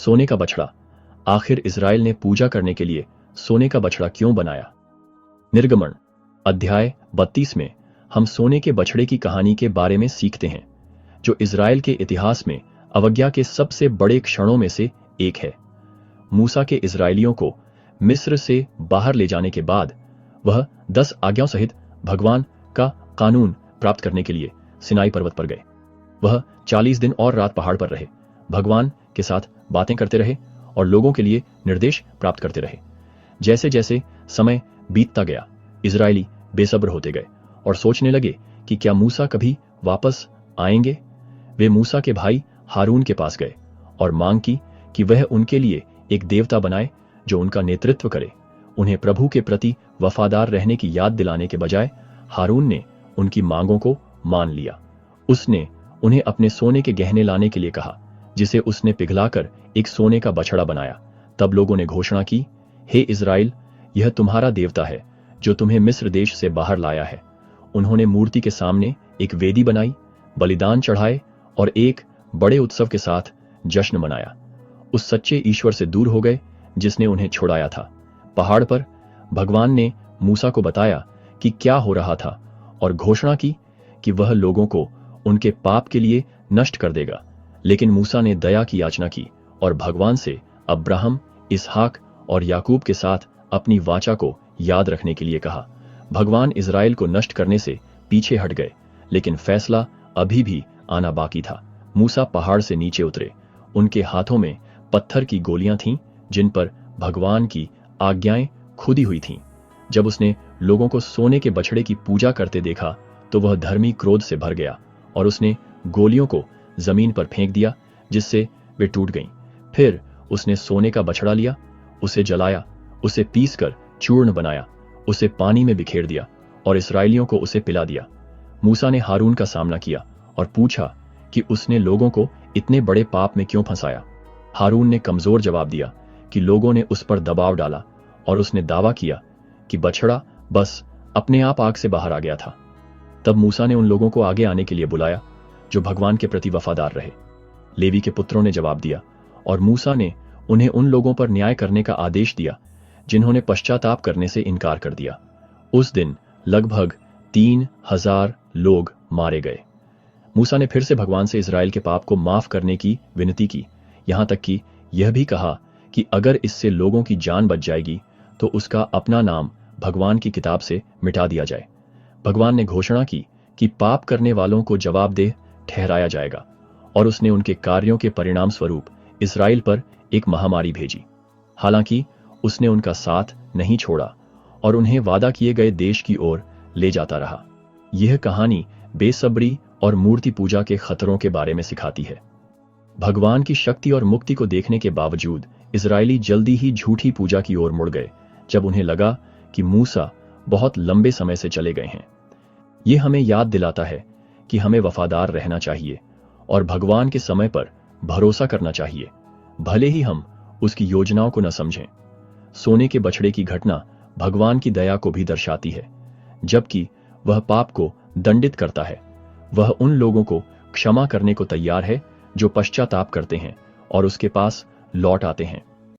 सोने का बछड़ा। आखिर इजराइल ने पूजा करने के लिए सोने का बछड़ा क्यों बनाया? निर्गमन अध्याय 32 में हम सोने के बछड़े की कहानी के बारे में सीखते हैं, जो इजराइल के इतिहास में अवज्ञा के सबसे बड़े क्षणों में से एक है। मूसा के इजरायलियों को मिस्र से बाहर ले जाने के बाद वह 10 आज्ञाओं सहित भगवान का कानून प्राप्त करने के लिए सिनाई पर्वत पर गए। वह 40 दिन और रात पहाड़ पर रहे, भगवान के साथ बातें करते रहे और लोगों के लिए निर्देश प्राप्त करते रहे। जैसे जैसे समय बीतता गया, इजरायली बेसब्र होते गए और सोचने लगे कि क्या मूसा कभी वापस आएंगे। वे मूसा के भाई हारून के पास गए और मांग की कि वह उनके लिए एक देवता बनाए जो उनका नेतृत्व करे। उन्हें प्रभु के प्रति वफादार रहने की याद दिलाने के बजाय हारून ने उनकी मांगों को मान लिया। उसने उन्हें अपने सोने के गहने लाने के लिए कहा, जिसे उसने पिघलाकर एक सोने का बछड़ा बनाया। तब लोगों ने घोषणा की, हे इजराइल, यह तुम्हारा देवता है जो तुम्हें मिस्र देश से बाहर लाया है। उन्होंने मूर्ति के सामने एक वेदी बनाई, बलिदान चढ़ाए और एक बड़े उत्सव के साथ जश्न मनाया। उस सच्चे ईश्वर से दूर हो गए जिसने उन्हें छुड़ाया था। पहाड़ पर भगवान ने मूसा को बताया कि क्या हो रहा था और घोषणा की कि वह लोगों को उनके पाप के लिए नष्ट कर देगा। लेकिन मूसा ने दया की याचना की और भगवान से अब्राहम, इसहाक और याकूब के साथ अपनी वाचा को याद रखने के लिए कहा। भगवान इजराइल को नष्ट करने से पीछे हट गए, लेकिन फैसला अभी भी आना बाकी था। मूसा पहाड़ से नीचे उतरे। उनके हाथों में पत्थर की गोलियां थीं जिन पर भगवान की आज्ञाएं खुदी हुई थीं। जब उसने लोगों को सोने के बछड़े की पूजा करते देखा तो वह धर्मी क्रोध से भर गया और उसने गोलियों को जमीन पर फेंक दिया, जिससे वे टूट गईं। फिर उसने सोने का बछड़ा लिया, उसे जलाया, उसे पीसकर चूर्ण बनाया, उसे पानी में बिखेर दिया और इस्राएलियों को उसे पिला दिया। मूसा ने हारून का सामना किया और पूछा कि उसने लोगों को इतने बड़े पाप में क्यों फंसाया। हारून ने कमजोर जवाब दिया कि लोगों ने उस पर दबाव डाला और उसने दावा किया कि बछड़ा बस अपने आप आग से बाहर आ गया था। तब मूसा ने उन लोगों को आगे आने के लिए बुलाया जो भगवान के प्रति वफादार रहे। लेवी के पुत्रों ने जवाब दिया और मूसा ने उन्हें उन लोगों पर न्याय करने का आदेश दिया जिन्होंने पश्चाताप करने से इनकार कर दिया। उस दिन लगभग 3000 लोग मारे गए। मूसा ने फिर से भगवान से इजराइल के पाप को माफ करने की विनती की, यहां तक कि यह भी कहा कि अगर इससे लोगों की जान बच जाएगी तो उसका अपना नाम भगवान की किताब से मिटा दिया जाए। भगवान ने घोषणा की कि पाप करने वालों को जवाबदेह ठहराया जाएगा और उसने उनके कार्यों के परिणाम स्वरूप इजराइल पर एक महामारी भेजी। हालांकि उसने उनका साथ नहीं छोड़ा और उन्हें वादा किए गए देश की ओर ले जाता रहा। यह कहानी बेसब्री और मूर्ति पूजा के खतरों के बारे में सिखाती है। भगवान की शक्ति और मुक्ति को देखने के बावजूद इजरायली जल्दी ही झूठी पूजा की ओर मुड़ गए जब उन्हें लगा कि मूसा बहुत लंबे समय से चले गए हैं। यह हमें याद दिलाता है कि हमें वफादार रहना चाहिए और भगवान के समय पर भरोसा करना चाहिए, भले ही हम उसकी योजनाओं को न समझें। सोने के बछड़े की घटना भगवान की दया को भी दर्शाती है। जबकि वह पाप को दंडित करता है, वह उन लोगों को क्षमा करने को तैयार है जो पश्चाताप करते हैं और उसके पास लौट आते हैं।